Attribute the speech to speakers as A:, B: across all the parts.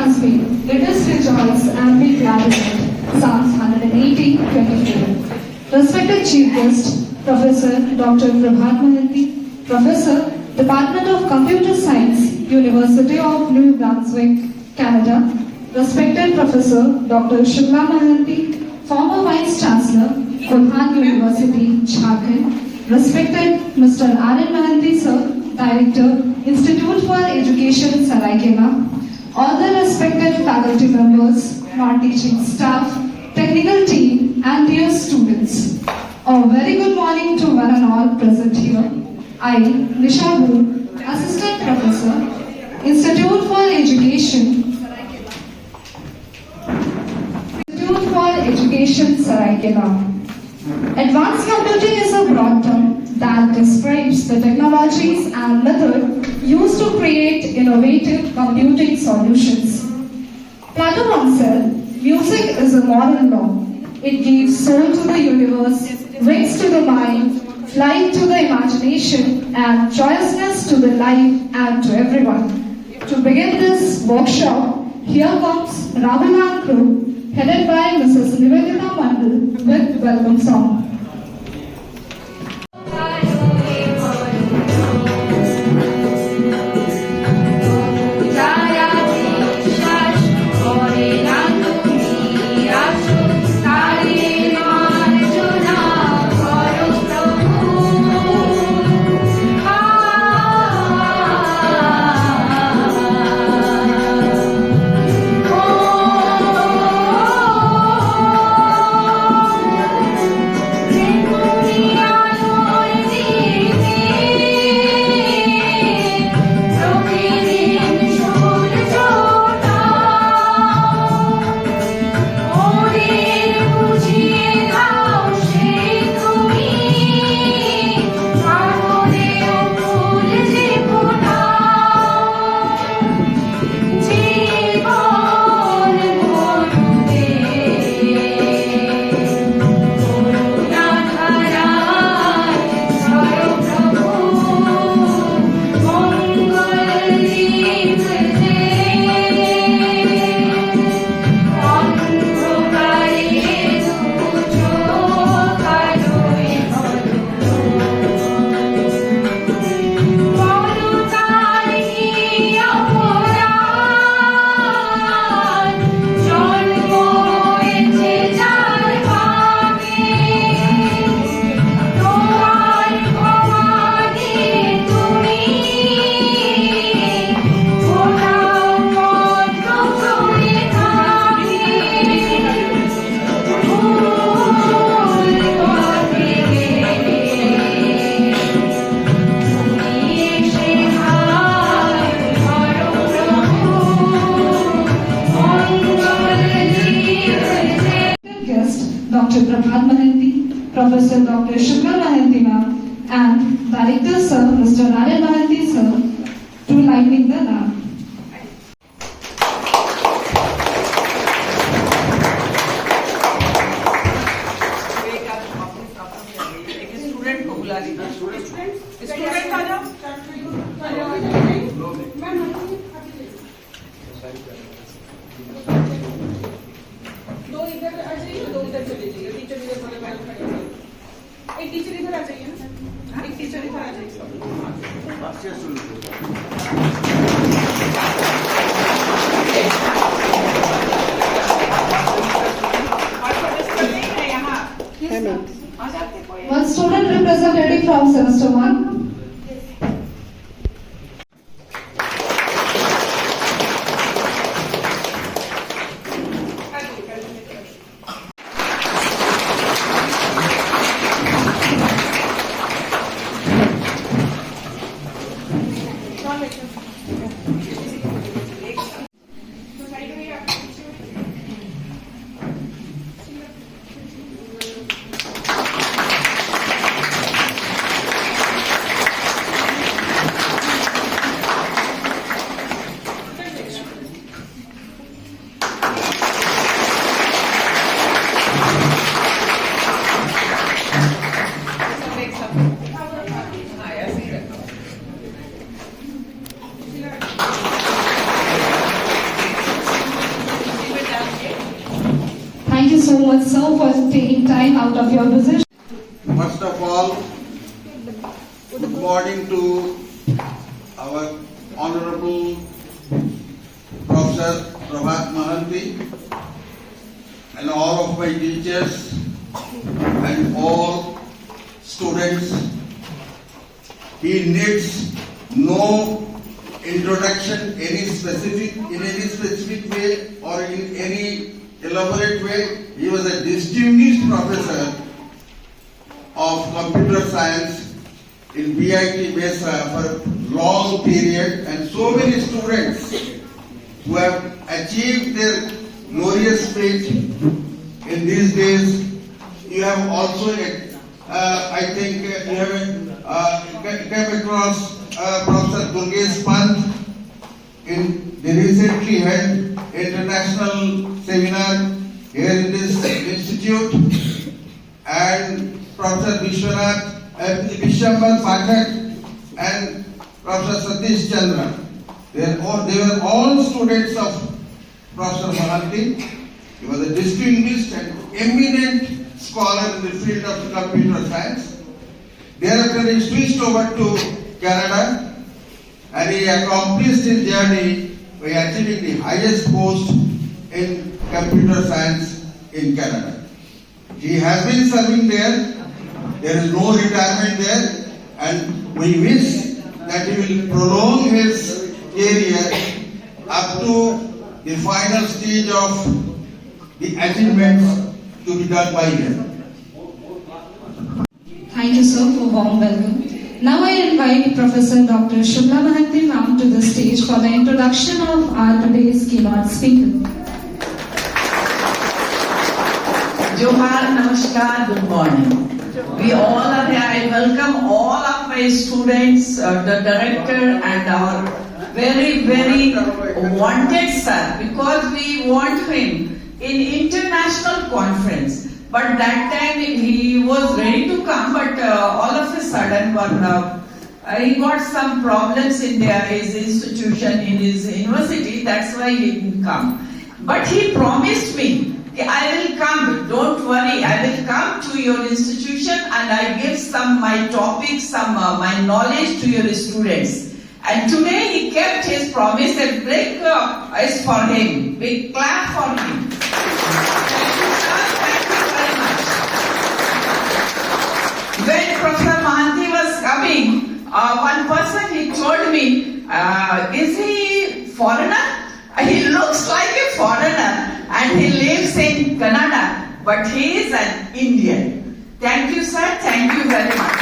A: has been, let us rejoice and be glad in it. Psalms 118:24. Respected Chief Guest, Professor Dr. Prabhat Mahanti, Professor, Department of Computer Science, University of New Brunswick, Canada. Respected Professor Dr. Shubhla Mahanti, former Vice Chancellor, Budhan University, Jharkhand. Respected Mr. R.N. Mahanti, Sir, Director, Institute for Education, Saraikela. All the respected faculty members, non-teaching staff, technical team, and dear students. A very good morning to one and all present here. I, Nisha Bhoor, Assistant Professor, Institute for Education, Saraikela. Advanced computing is a broad term that describes the technologies and method used to create innovative computing solutions. Plato once said, music is a moral law. It gives soul to the universe, wings to the mind, flight to the imagination, and joyousness to the life and to everyone. To begin this workshop, here comes Rahul and crew, headed by Mrs. Nivedita Mandal with welcome song. Dr. Prabhat Mahanti, Professor Dr. Shubhla Mahanti ma'am, and Director Sir Mr. R.N. Mahanti sir, to lighting the lamp.
B: दो इधर आ जाइए, दो इधर चले जाइए। Teacher इधर बोले ma'am खड़े हैं। एक टीचर इधर आ जाइए ना, एक टीचर इधर आ जाइए।
A: One student representative from semester 1. taking time out of your busy.
C: First of all, good morning to our Honorable Professor Prabhat Mahanti and all of my teachers and all students. He needs no introduction in any specific way or in any elaborate way. He was a distinguished professor of computer science in BIT Mesa for a long period, and so many students who have achieved their glorious fate in these days. You have also, I think, you have came across Professor Durgesh Pant in the recently held international seminar here in this institute, and Professor Vishwambar Pathak and Professor Satish Chandra. They were all students of Professor Mahanti. He was a distinguished and eminent scholar in the field of computer science. Thereafter he switched over to Canada and he accomplished his journey by achieving the highest post in computer science in Canada. He has been serving there. There is no retirement there, and we wish that he will prolong his career up to the final stage of the achievements to be done by him.
A: Thank you, sir, for warm welcome. Now I invite Professor Dr. Shubha Mahanti ma'am to the stage for the introduction of our today's keynote speaker.
D: Johar, Namaskar, good morning. We all are here. I welcome all of my students, the director and our very, very wanted sir, because we want him in international conference. But that time he was ready to come, but all of a sudden he got some problems in his institution, in his university. That's why he didn't come. But he promised me, I will come, don't worry, I will come to your institution and I give some my topics, some my knowledge to your students. And today he kept his promise. A big is for him. Big clap for him. Thank you, sir. Thank you very much. When Professor Mahanti was coming, one person he told me, is he foreigner? He looks like a foreigner and he lives in Canada, but he is an Indian. Thank you, sir. Thank you very much.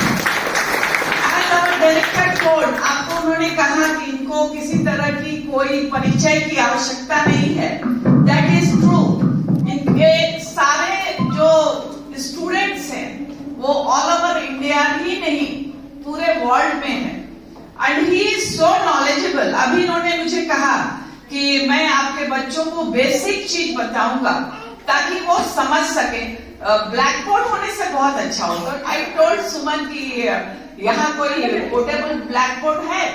D: And our director told, आपको उन्होंने कहा कि इनको किसी तरह की कोई परिचय की आवश्यकता नहीं है. That is true. इनके सारे जो students हैं, वो all over India ही नहीं, पूरे world में हैं. And he is so knowledgeable. अभी इन्होंने मुझे कहा कि मैं आपके बच्चों को बेसिक चीज बताऊंगा ताकि वो समझ सके. ब्लैक बोर्ड होने से बहुत अच्छा होगा. आई टोल्ड सुमन कि यहाँ कोई पोर्टेबल ब्लैक बोर्ड है,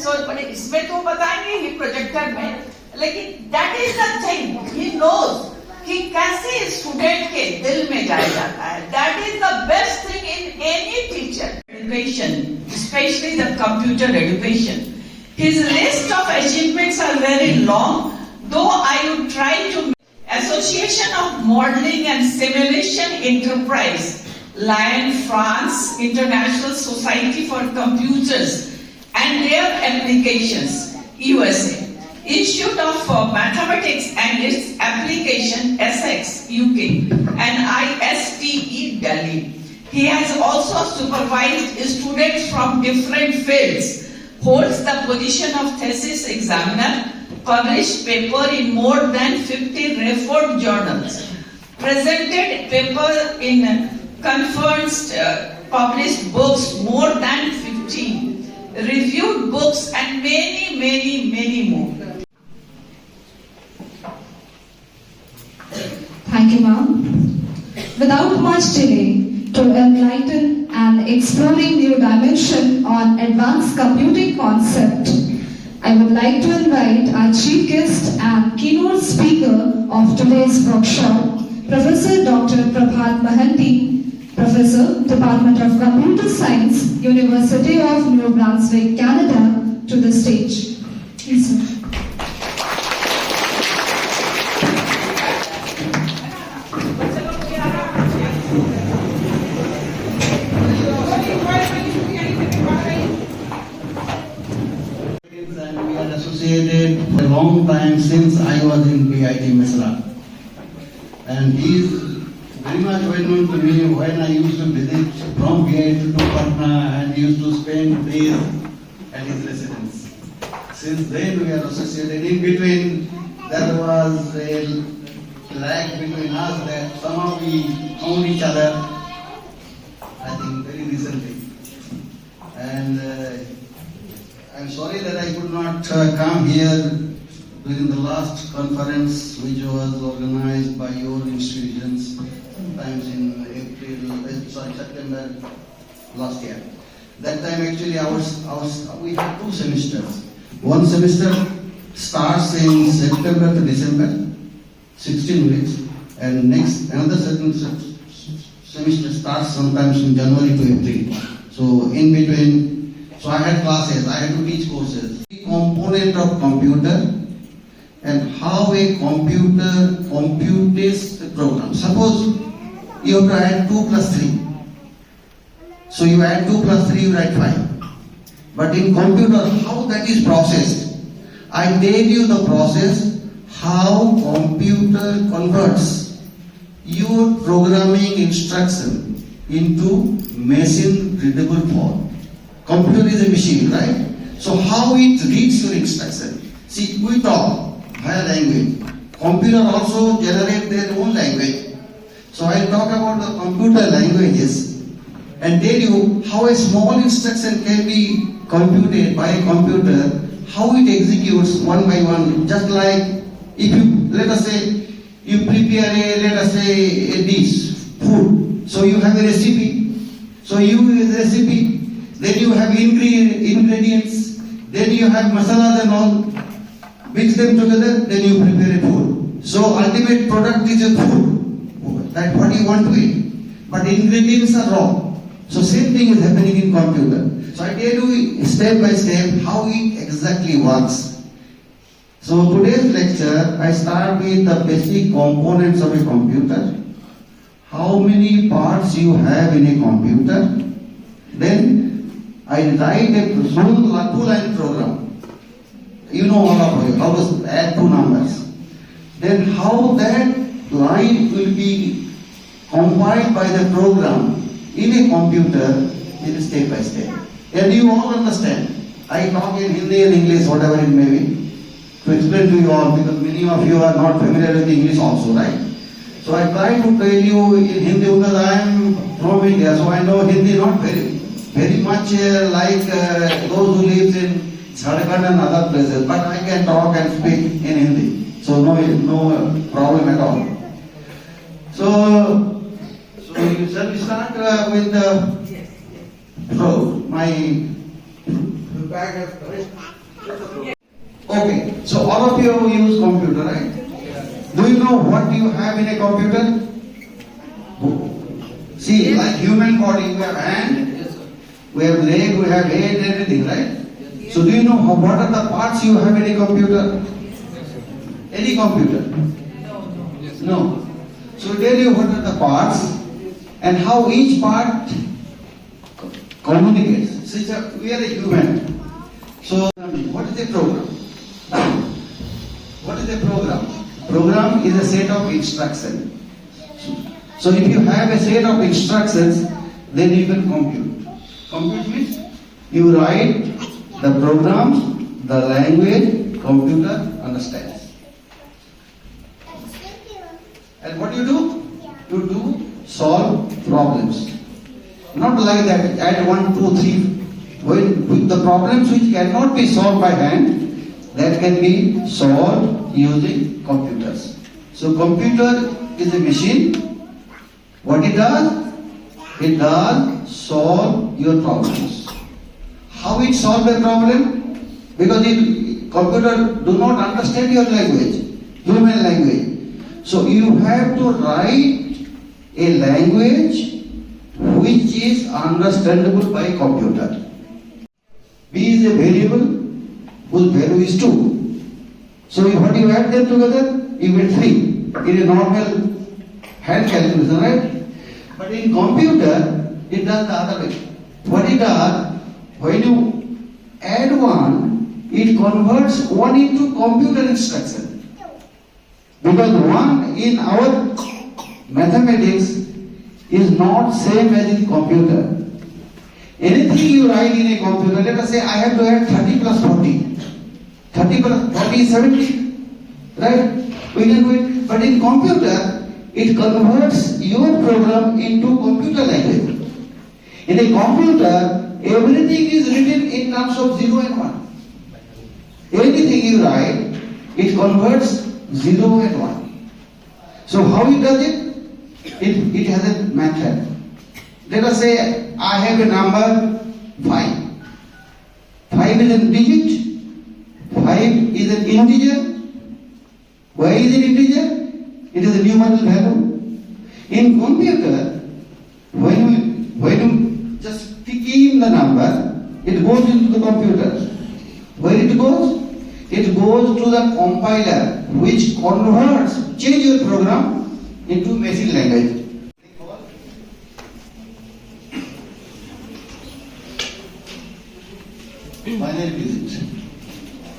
D: सो इसमें तो बताएंगे ही प्रोजेक्टर में, लेकिन that is the thing he knows कि कैसे स्टूडेंट के दिल में जाया जाता है. That is the best thing in any teacher education, especially the computer education. His list of achievements are very long, though I would try to. Association of Modeling and Simulation Enterprise, Lyon, France, International Society for Computers and Their Applications, USA. Institute of Mathematics and its Application, Essex, UK, and ISTE, Delhi. He has also supervised students from different fields, holds the position of thesis examiner, published paper in more than 50 referred journals, presented paper in conference, published books more than 15, reviewed books and many more.
A: Thank you, ma'am. Without much delay, to enlighten and exploring new dimension on advanced computing concept, I would like to invite our chief guest and keynote speaker of today's workshop, Professor Dr. Prabhat Mahanti, Professor, Department of Computer Science, University of New Brunswick, Canada, to the stage. Please, sir.
E: And we are associated for a long time since I was in BIT Misra. And he is very much well known to me when I used to visit from BIT to Patna and used to spend days at his residence. Since then we are associated. In between there was a lag between us that somehow we found each other, I think very recently. And I'm sorry that I could not come here during the last conference which was organized by your institutions sometimes in September last year. That time actually we had 2 semesters. One semester starts in September to December, 16 weeks, and another semester starts sometimes from January to April. So in between, so I had classes, I had to teach courses. The component of computer and how a computer computes the program. Suppose you have to add 2 plus 3. So you add 2 plus 3, you write 5. But in computer, how that is processed? I tell you the process, how computer converts your programming instruction into machine readable form. Computer is a machine, right? So how it reads your instruction? See, we talk via language. Computer also generate their own language. So I'll talk about the computer languages and tell you how a small instruction can be computed by a computer, how it executes one by one. Just like if you, let us say, you prepare a dish, food. So you have a recipe. So you use recipe. Then you have ingredients, then you have masalas and all, mix them together, then you prepare a food. So ultimate product is a food, that's what you want to eat. But ingredients are raw. So same thing is happening in computer. So I tell you step by step how it exactly works. So today's lecture, I start with the basic components of a computer. How many parts you have in a computer. Then I write a 2-line program. You know all of you, how to add 2 numbers. Then how that line will be compiled by the program in a computer is step by step. And you all understand. I talk in Hindi and English, whatever it may be, to explain to you all, because many of you are not familiar with English also, right? So I try to tell you in Hindi because I am from India, so I know Hindi not very much like those who live in Jharkhand and other places, but I can talk and speak in Hindi, so no problem at all. So shall we start with my bag has finished. Okay, so all of you use computer, right? Do you know what you have in a computer? See, like human body, we have hand, we have leg, we have head, everything, right? So do you know what are the parts you have in a computer? Any computer? No. So tell you what are the parts and how each part communicates. See, we are a human. So what is a program? What is a program? Program is a set of instructions. So if you have a set of instructions, then you can compute. Compute means you write the programs, the language, computer understands. And what you do? You do solve problems. Not like that, add 1, 2, 3. With the problems which cannot be solved by hand, that can be solved using computers. So computer is a machine. What it does? It does solve your problems. How it solves a problem? Because computer do not understand your language, human language. So you have to write a language which is understandable by computer. B is a variable whose value is 2. So what you add them together, you get 3 in a normal hand calculation, right? But in computer, it does the other way. What it does, when you add 1, it converts 1 into computer instruction. Because 1 in our mathematics is not same as in computer. Anything you write in a computer, let us say I have to add 30 plus 40. 30 plus 40 is 70. Right? We can do it. But in computer, it converts your program into computer language. In a computer, everything is written in terms of 0 and 1. Anything you write, it converts 0 and 1. So how it does it? It has a method. Let us say I have a number 5. 5 is a digit. 5 is an integer. Why is it integer? It is a numerical value. In computer, when you just key in the number, it goes into the computer. Where it goes? It goes to the compiler, which change your program into machine language. Binary digit.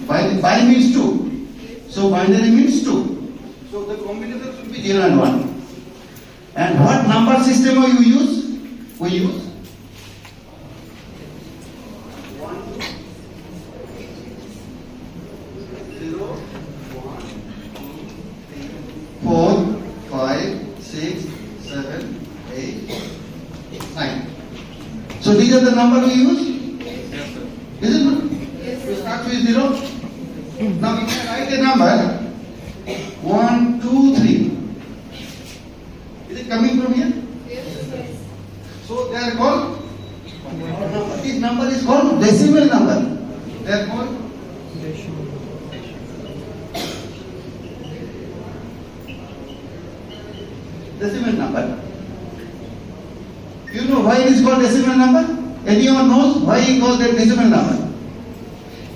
E: Binary means 2. So binary means 2. So the combination should be 0 and 1. And what number system you use? We use 1, 0, 1, 2, 3, 4, 5, 6, 7, 8, 9. So these are the numbers we use? Is it not? Yes. We start with 0. Now we can write a number 1, 2, 3. Is it coming from here? Yes. So they are called, this number is called decimal number. They are called decimal number. You know why it is called decimal number? Anyone knows why he calls that decimal number?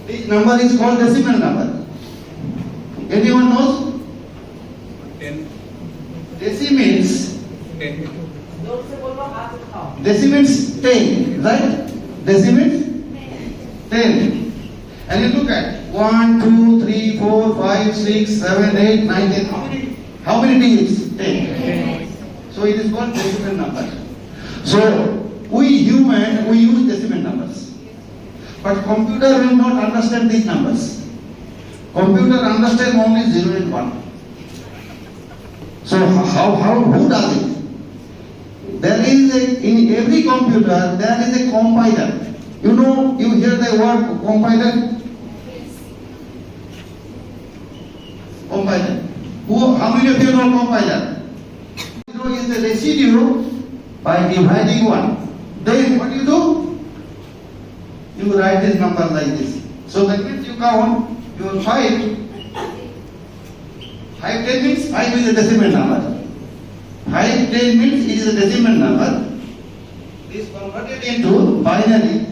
E: This number is called decimal number. Anyone knows?
F: 10.
E: Deci means
F: 10.
E: Deci means 10, right? Deci means 10. And you look at 1, 2, 3, 4, 5, 6, 7, 8, 9, 10. How many digits? 10. So it is called decimal number. So we human, we use decimal numbers. But computer will not understand these numbers. Computer understands only 0 and 1. So who does it? There is in every computer, there is a compiler. You know, you hear the word compiler? Compiler. How many of you know compiler? 0 is the residue by dividing 1. Then what do? You write this number like this. So that means you count your 5. 5, 10 means 5 is a decimal number. 5, 10 means it is a decimal number. This converted into binary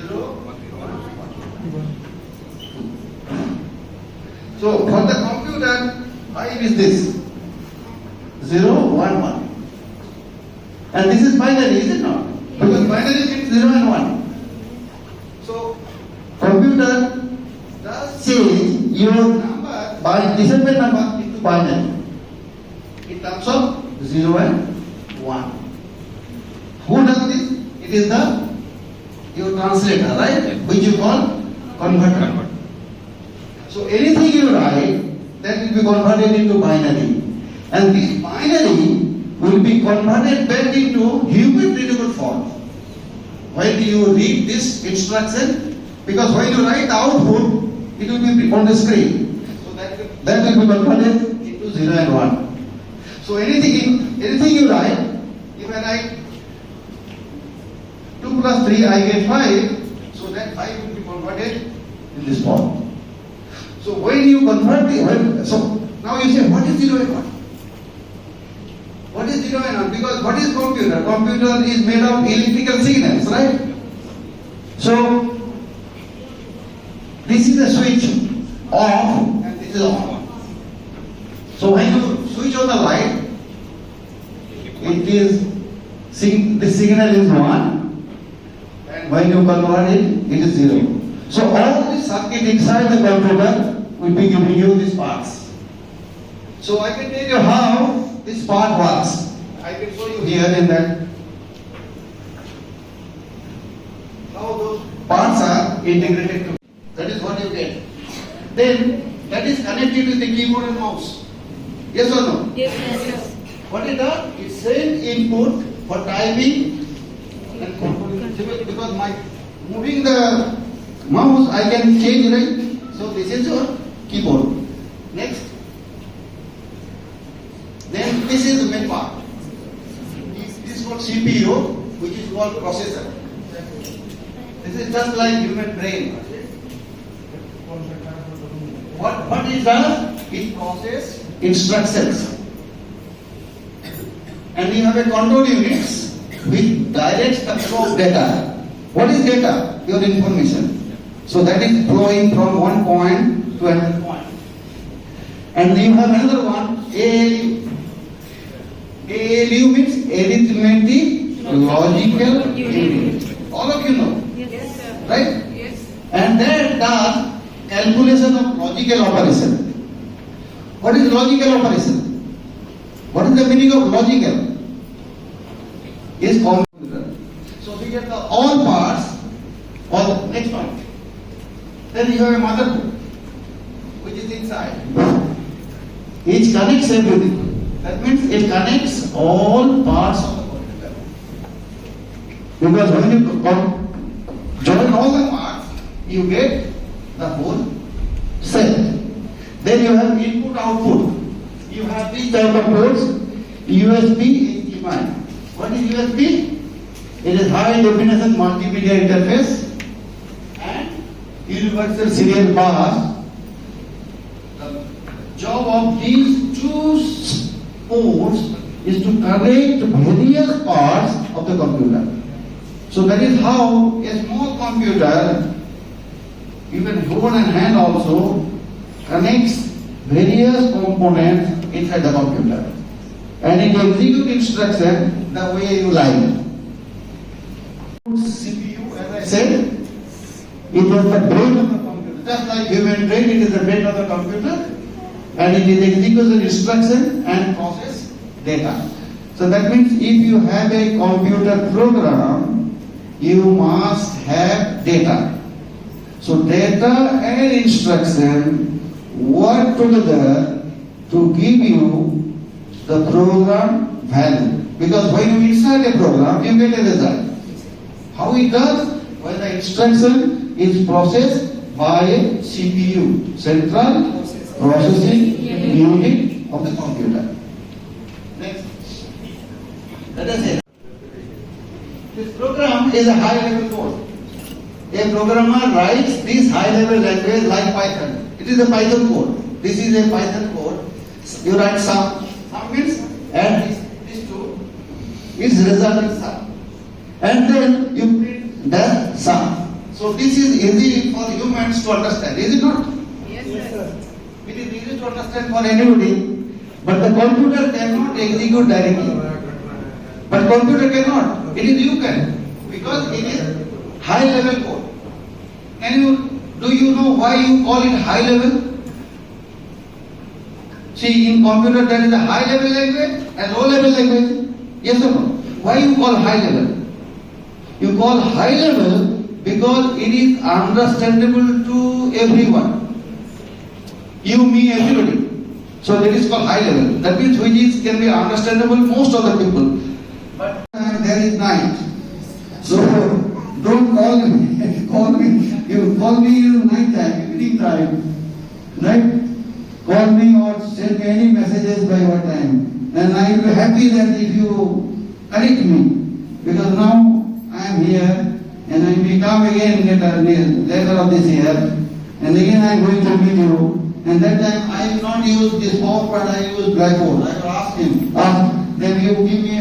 E: 0, 1. So for the computer, 5 is this 0, 1, 1. And this is binary, is it not? Because binary means 0 and 1. So computer does change your number by decimal number into binary in terms of 0 and 1. Who does this? It is your translator, right? Which you call converter. So anything you write, that will be converted into binary. And this binary will be converted back into human readable form. When you read this instruction, because when you write the output, it will be on the screen. So that will be converted into 0 and 1. So anything you write, if I write 2 plus 3, I get 5. So that 5 will be converted in this form. So when you convert it, so Now you say, what is 0 and 1? What is 0 and 1? Because what is computer? Computer is made of electrical signals, right? So, this is the switch off and this is on. So when you switch on the light, it is, the signal is 1, and when you convert it, it is 0. So all the circuit inside the computer will be giving you these parts. So I can tell you how this part works. I can show you here in that how those parts are integrated together. That is what you get. Then that is connected with the keyboard and mouse. Yes or no?
B: Yes.
E: What it does? It sends input for typing and controlling. Because my moving the mouse I can change, right? So this is your keyboard. Next. Then this is the main part. This is called CPU, which is called processor. This is just like human brain. What it does? It processes instructions. And you have a control units which directs the flow of data. What is data? Your information. So that is flowing from one point to another point. And you have another one, ALU. ALU means arithmetic logical unit. All of you know.
B: Yes, sir.
E: Right?
B: Yes.
E: And that does calculation of logical operation. What is logical operation? What is the meaning of logical? Is computer. So we get the all parts. All next one. Then you have a motherboard, which is inside. It connects everything. That means it connects all parts of the computer. Because when you join all the parts, you get the whole set. Then you have input output. You have these type of ports, USB, HDMI. What is USB? It is high definition multimedia interface and universal serial bus. The job of these two ports is to connect various parts of the computer. So that is how a small computer, even phone and hand also, connects various components inside the computer. And it executes instruction the way you like. CPU, as I said, it is the brain of the computer. Just like human brain, it is the brain of the computer. And it is executes instruction and process data. So that means if you have a computer program, you must have data. So data and instruction work together to give you the program value. Because when you insert a program, you get a result. How it does? When the instruction is processed by a CPU, Central Processing Unit of the computer. Next. Let us say, this program is a high-level code. A programmer writes this high-level language like Python. It is a Python code. This is a Python code. You write sum. Sum means add these two. Its result is sum. And then you print the sum. So this is easy for humans to understand. Is it not?
B: Yes, sir.
E: It is easy to understand for anybody. But the computer cannot execute directly. But computer cannot. It is you can. Because it is high-level code. Do you know why you call it high level? See, in computer there is a high level language and low level language. Yes or no? Why you call high level? You call high level because it is understandable to everyone. You, me, everybody. So that is called high level. That means which can be understandable most of the people. But there is night. So don't call me. Call me. You call me in night time, evening time. Right? Call me or send me any messages by what time. And I will be happy that if you correct me. Because now I am here and I will come again later of this year. And again I am going to meet you. And that time I will not use this PowerPoint, I use Blackboard. I will ask him, then you give me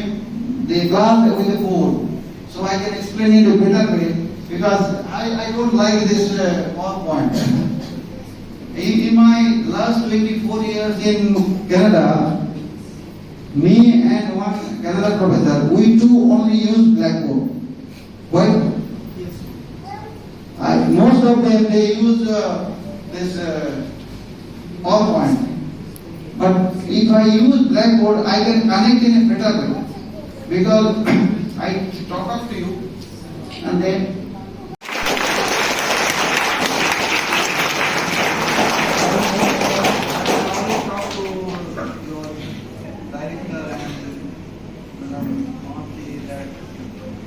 E: the class with the board, so I can explain it a better way, because I don't like this PowerPoint. In my last 24 years in Canada, me and one Canada professor, we two only use Blackboard. Why? Most of them, they use this PowerPoint. But if I use Blackboard, I can connect in a better way. Because I talk up to you and then
F: talk to your director and Madam Mahanti that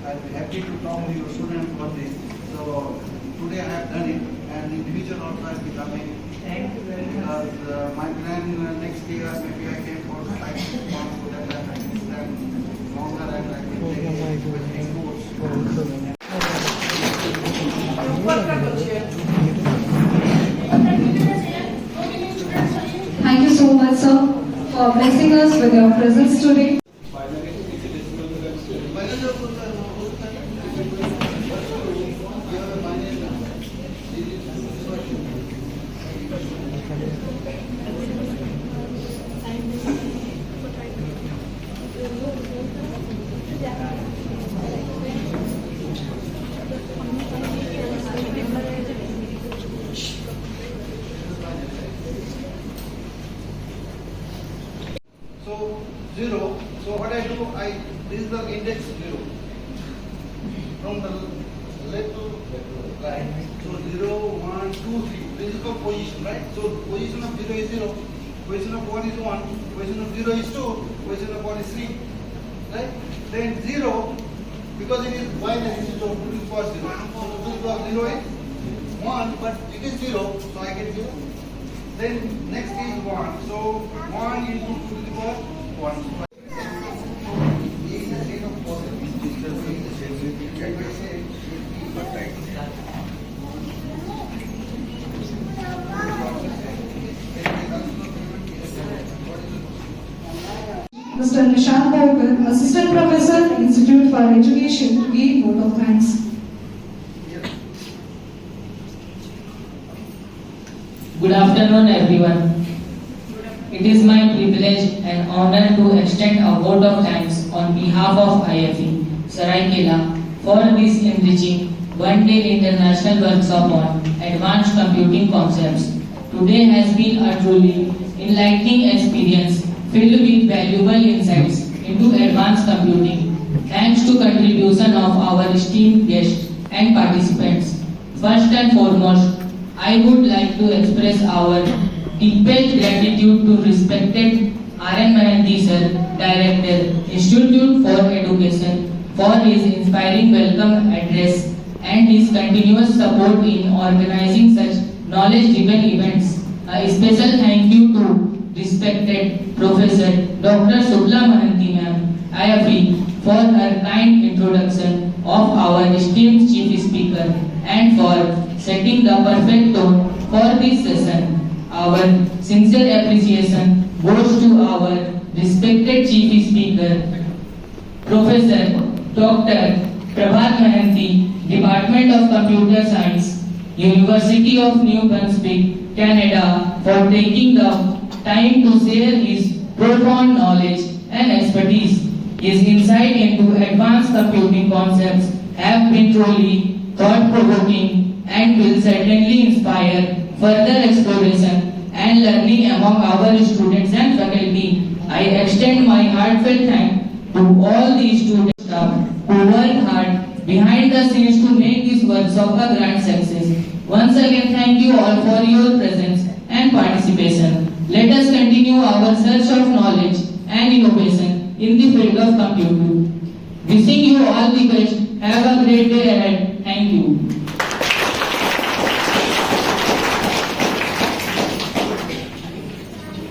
F: I'll be happy to talk to your student for this. So today I have done it, and in future also I'll be coming.
D: Thank you very much.
F: Because my plan next year maybe I can for 5 months so that I can stand longer and I can take a course.
A: Thank you so much, sir, for blessing us with your presence today.
F: So 0. So what I do, this is the index 0. From the left to right. So 0, 1, 2, 3. This is the position, right? So position of 0 is 0. Position of 1 is 1. Position of 0 is 2. Position of 1 is 3. Right? Then 0, because it is binary, so 2 to the power 0. So 2 to the power 0 is 1, but it is 0, so I get 0. Then next is 1. So 1 into 2 to the power 1.
A: Mr. Nishant Bhavkar, Assistant Professor, Institute for Education, to give vote of thanks.
G: Good afternoon, everyone. It is my privilege and honor to extend a vote of thanks on behalf of IFE, Saraikela, for this enriching one-day international workshop on advanced computing concepts. Today has been a truly enlightening experience filled with valuable insights into advanced computing. Thanks to contribution of our esteemed guests and participants. First and foremost, I would like to express our deepest gratitude to respected R.N. Mahanti sir, Director, Institute for Education, for his inspiring welcome address and his continuous support in organizing such knowledge-driven events. A special thank you to respected Professor Dr. Shubhla Mahanti ma'am, IFE, for her kind introduction of our esteemed Chief Speaker and for setting the perfect tone for this session. Our sincere appreciation goes to our respected Chief Speaker, Professor Dr. Prabhat Mahanti, Department of Computer Science, University of New Brunswick, Canada, for taking the time to share his profound knowledge and expertise. His insight into advanced computing concepts have been truly thought-provoking and will certainly inspire further exploration and learning among our students and faculty. I extend my heartfelt thanks to all the student staff who worked hard behind the scenes to make this workshop a grand success. Once again, thank you all for your presence and participation. Let us continue our search of knowledge and innovation in the field of computing. Wishing you all the best. Have a great day ahead. Thank you.